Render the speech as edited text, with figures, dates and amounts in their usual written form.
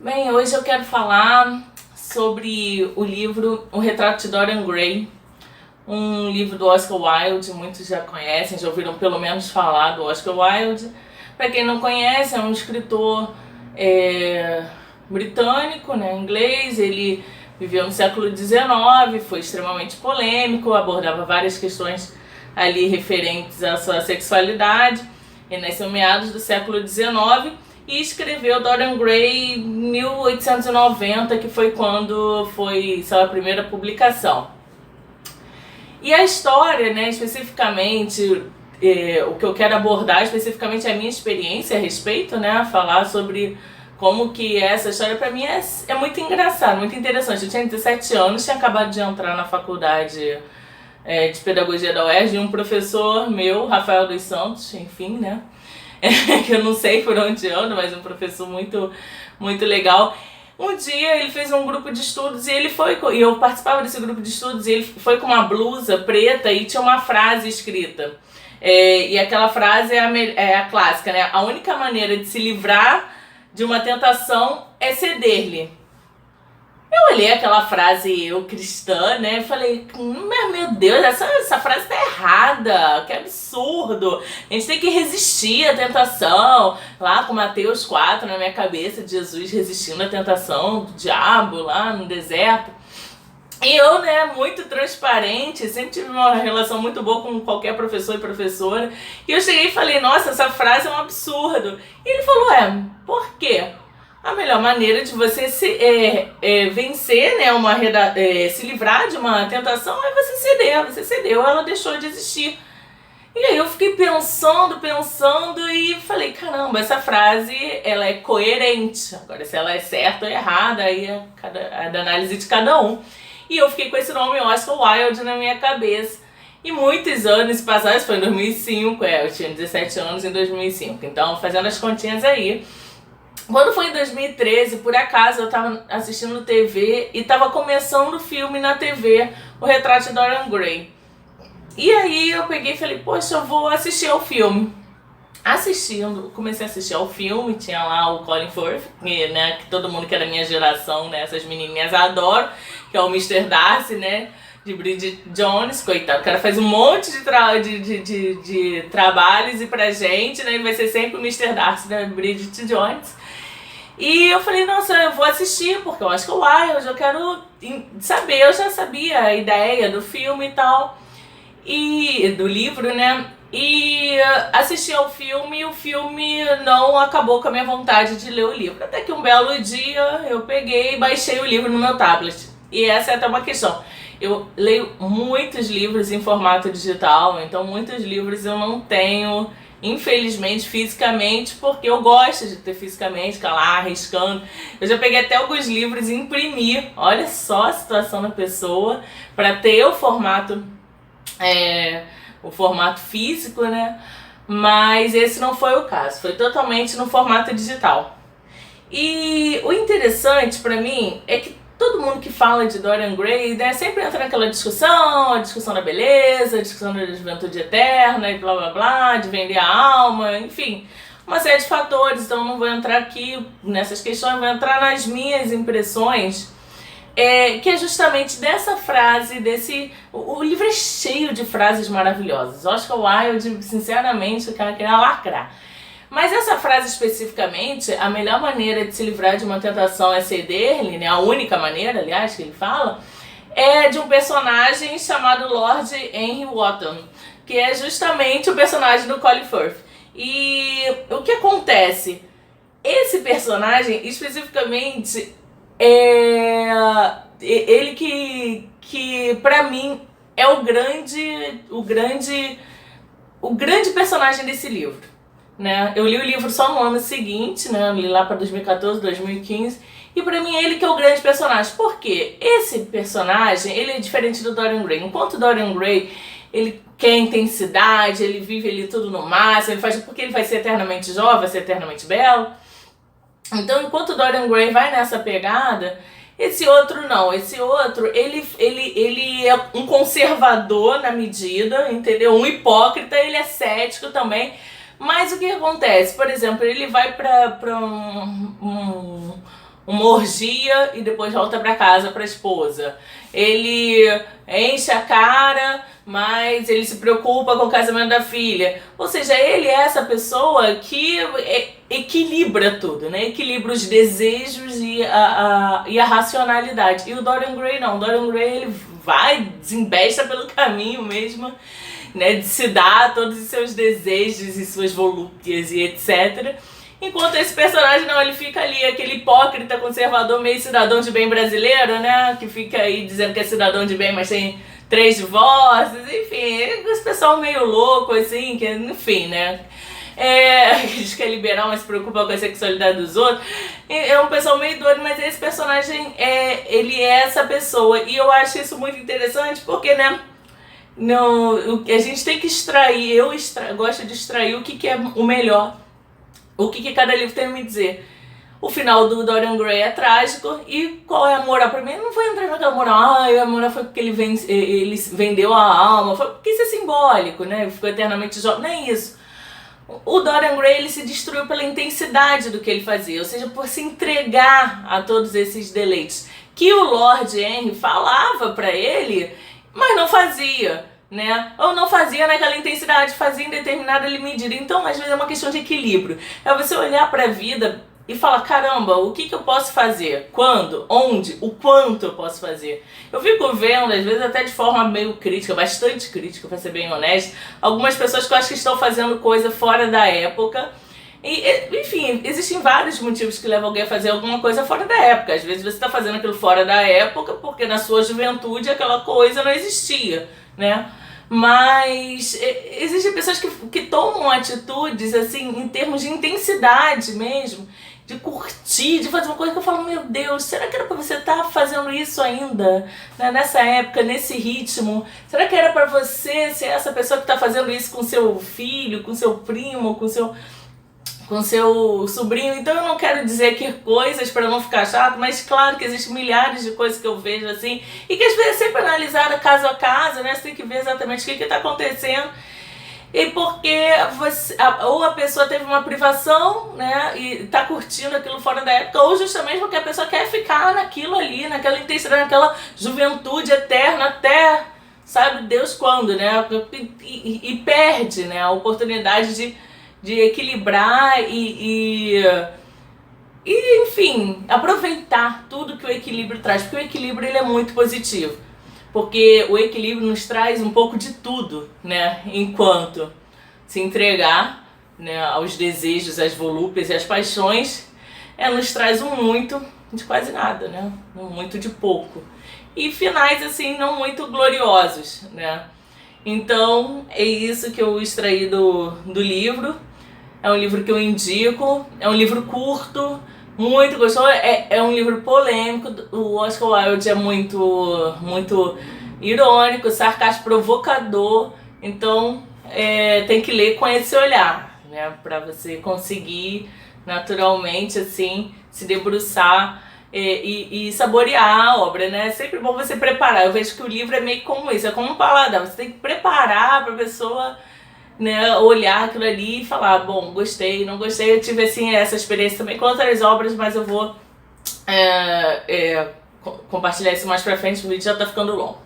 Bem, hoje eu quero falar sobre o livro O Retrato de Dorian Gray, um livro do Oscar Wilde. Muitos já conhecem, já ouviram pelo menos falar do Oscar Wilde. Para quem não conhece, é um escritor britânico, né, inglês. Ele viveu no século XIX, foi extremamente polêmico, abordava várias questões ali referentes à sua sexualidade. Ele nasceu em meados do século XIX e escreveu Dorian Gray em 1890, que foi quando foi sua primeira publicação. E a história, né, especificamente, o que eu quero abordar especificamente é a minha experiência a respeito, né, falar sobre como que essa história para mim é muito engraçada, muito interessante. Eu tinha 17 anos, tinha acabado de entrar na faculdade de pedagogia da UERJ, e um professor meu, Rafael dos Santos, enfim, né, que eu não sei por onde ando, mas um professor muito, muito legal. Um dia ele fez um grupo de estudos e eu participava desse grupo de estudos, e ele foi com uma blusa preta e tinha uma frase escrita. E aquela frase é a clássica, né? A única maneira de se livrar de uma tentação é ceder-lhe. Eu olhei aquela frase, eu cristã, né, e falei, meu Deus, essa frase tá errada, que absurdo. A gente tem que resistir à tentação, lá com Mateus 4 na minha cabeça, de Jesus resistindo à tentação do diabo lá no deserto. E eu, né, muito transparente, sempre tive uma relação muito boa com qualquer professor e professora, e eu cheguei e falei, nossa, essa frase é um absurdo. E ele falou, por quê? A melhor maneira de você vencer, né, se livrar de uma tentação é você ceder. Você cedeu, ela deixou de existir. E aí eu fiquei pensando e falei, caramba, essa frase ela é coerente. Agora, se ela é certa ou errada, aí é da análise de cada um. E eu fiquei com esse nome Oscar Wilde na minha cabeça. E muitos anos passados, foi em 2005, eu tinha 17 anos em 2005. Então, fazendo as continhas aí, quando foi em 2013, por acaso, eu tava assistindo TV e tava começando o filme na TV, O Retrato de Dorian Gray. E aí eu peguei e falei, poxa, eu vou assistir ao filme. Comecei a assistir ao filme, tinha lá o Colin Firth, né, que todo mundo que é da minha geração, né, essas menininhas adoram, que é o Mr. Darcy, né, de Bridget Jones, coitado, o cara faz um monte de trabalhos e pra gente, né, ele vai ser sempre o Mr. Darcy da Bridget Jones. E eu falei, nossa, eu vou assistir, porque eu acho que eu quero saber, eu já sabia a ideia do filme e tal, e do livro, né, e assisti ao filme, e o filme não acabou com a minha vontade de ler o livro. Até que um belo dia eu peguei e baixei o livro no meu tablet. E essa é até uma questão. Eu leio muitos livros em formato digital, então muitos livros eu não tenho, infelizmente, fisicamente, porque eu gosto de ter fisicamente, ficar lá arriscando. Eu já peguei até alguns livros e imprimi, olha só a situação da pessoa, para ter o formato físico, né? Mas esse não foi o caso, foi totalmente no formato digital. E o interessante pra mim é que todo mundo que fala de Dorian Gray, né, sempre entra naquela discussão, a discussão da beleza, a discussão da juventude eterna e blá blá blá, de vender a alma, enfim, uma série de fatores. Então não vou entrar aqui nessas questões, vou entrar nas minhas impressões, que é justamente dessa frase, o livro é cheio de frases maravilhosas. Oscar Wilde, sinceramente, o cara queria lacrar. Mas essa frase especificamente, a melhor maneira de se livrar de uma tentação é ceder-lhe, né? A única maneira, aliás, que ele fala, é de um personagem chamado Lord Henry Wotton, que é justamente o personagem do Colin Firth. E o que acontece? Esse personagem, especificamente, ele que pra mim é o grande personagem desse livro, né? Eu li o livro só no ano seguinte, né? Eu li lá para 2014, 2015, e pra mim ele que é o grande personagem. Por quê? Esse personagem, ele é diferente do Dorian Gray. Enquanto o Dorian Gray, ele quer intensidade, ele vive ali tudo no máximo, ele faz porque ele vai ser eternamente jovem, vai ser eternamente belo. Então, enquanto o Dorian Gray vai nessa pegada, esse outro não. Esse outro, ele é um conservador na medida, entendeu? Um hipócrita, ele é cético também. Mas o que acontece? Por exemplo, ele vai pra uma orgia e depois volta para casa para a esposa. Ele enche a cara, mas ele se preocupa com o casamento da filha. Ou seja, ele é essa pessoa que equilibra tudo, né? Equilibra os desejos e a racionalidade. E o Dorian Gray não. O Dorian Gray, ele vai, desembesta pelo caminho mesmo, né? De se dar todos os seus desejos e suas volúpias e etc. Enquanto esse personagem não, ele fica ali, aquele hipócrita conservador, meio cidadão de bem brasileiro, né? Que fica aí dizendo que é cidadão de bem, mas tem 3 divórcios, enfim, esse pessoal meio louco, assim, que, enfim, né? Diz que é liberal, mas se preocupa com a sexualidade dos outros. É um pessoal meio doido, mas esse personagem, ele é essa pessoa. E eu acho isso muito interessante, porque, né? A gente tem que extrair, gosto de extrair o que é o melhor. O que cada livro tem a me dizer. O final do Dorian Gray é trágico. E qual é a moral pra mim? Eu não vou entrar naquela moral. A moral foi porque ele vendeu a alma. Foi porque isso é simbólico, né? Ele ficou eternamente jovem. Não é isso. O Dorian Gray, ele se destruiu pela intensidade do que ele fazia. Ou seja, por se entregar a todos esses deleites. Que o Lord Henry falava pra ele, mas não fazia. Né? Ou não fazia naquela intensidade, fazia em determinada medida. Então, às vezes é uma questão de equilíbrio. É você olhar para a vida e falar, caramba, o que eu posso fazer? Quando? Onde? O quanto eu posso fazer? Eu fico vendo, às vezes até de forma meio crítica, bastante crítica, para ser bem honesta, algumas pessoas que eu acho que estão fazendo coisa fora da época. E, enfim, existem vários motivos que levam alguém a fazer alguma coisa fora da época. Às vezes você está fazendo aquilo fora da época porque na sua juventude aquela coisa não existia, né? Mas existem pessoas que tomam atitudes, assim, em termos de intensidade mesmo, de curtir, de fazer uma coisa que eu falo, meu Deus, será que era pra você estar fazendo isso ainda, né, nessa época, nesse ritmo? Será que era pra você ser essa pessoa que tá fazendo isso com seu filho, com seu primo, com seu sobrinho? Então eu não quero dizer que coisas para não ficar chato, mas claro que existem milhares de coisas que eu vejo assim, e que às vezes é sempre analisada caso a caso, né? Você tem que ver exatamente o que está acontecendo, e porque ou a pessoa teve uma privação, né, e está curtindo aquilo fora da época, ou justamente porque a pessoa quer ficar naquilo ali, naquela intensidade, naquela juventude eterna até, sabe Deus quando, né? E perde, né, a oportunidade de equilibrar e enfim, aproveitar tudo que o equilíbrio traz, porque o equilíbrio, ele é muito positivo, porque o equilíbrio nos traz um pouco de tudo, né, enquanto se entregar, né, aos desejos, às volúpias e às paixões, nos traz um muito de quase nada, né, um muito de pouco, e finais assim não muito gloriosos, né. Então é isso que eu extraí do livro. É um livro que eu indico, é um livro curto, muito gostoso, é um livro polêmico. O Oscar Wilde é muito irônico, sarcástico, provocador, então tem que ler com esse olhar, né, para você conseguir naturalmente assim se debruçar e saborear a obra, né? É sempre bom você preparar. Eu vejo que o livro é meio como isso, é como um paladar, você tem que preparar para a pessoa, né, olhar aquilo ali e falar, bom, gostei, não gostei. Eu tive assim essa experiência também com outras obras, mas eu vou compartilhar isso mais pra frente, o vídeo já tá ficando longo.